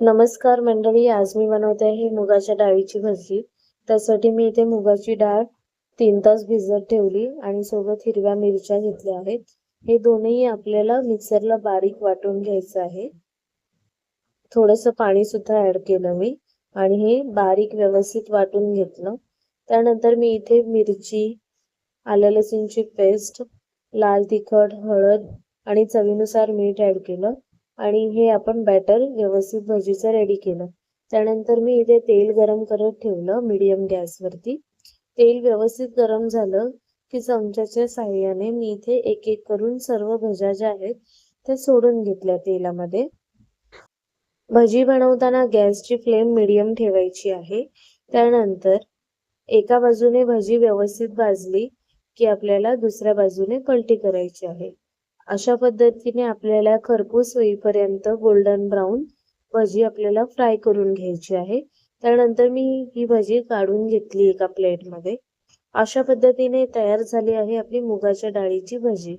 नमस्कार मंडळी, आज मी बनवते आहे मुगाच्या डाळीची भजी. त्यासाठी मी इथे मुगाची डाळ 3 तास भिजत ठेवली आणि सोबत हिरव्या मिरच्या घेतल्या आहेत. हे दोन्ही आपल्याला मिक्सरला बारीक वाटून घ्यायचं आहे. थोडंसं पाणी सुद्धा ऍड केलं मी आणि हे बारीक व्यवस्थित वाटून घेतलं. त्यानंतर मी इथे मिरची, आलं लसूणची पेस्ट, लाल तिखट, हळद आणि चवीनुसार मीठ ऍड केलं आणि हे आपण बॅटर व्यवस्थित भजीचं रेडी केलं. त्यानंतर मी इथे तेल गरम करत ठेवलं मीडियम गॅसवरती. तेल व्यवस्थित गरम झालं की चमच्याच्या साहाय्याने मी इथे एक एक करून सर्व भज्या ज्या आहेत त्या सोडून घेतल्या तेलामध्ये. भजी बनवताना गॅसची फ्लेम मीडियम ठेवायची आहे. त्यानंतर एका बाजूने भजी व्यवस्थित भाजली की आपल्याला दुसऱ्या बाजूने पलटी करायची आहे. अशा पद्धतीने आपल्याला खरपूस होईपर्यंत गोल्डन ब्राऊन भजी आपल्याला फ्राय करून घ्यायची आहे. त्यानंतर मी ही भजी काढून घेतली एका प्लेटमध्ये. अशा पद्धतीने तयार झाली आहे आपली मुगाच्या डाळीची भजी.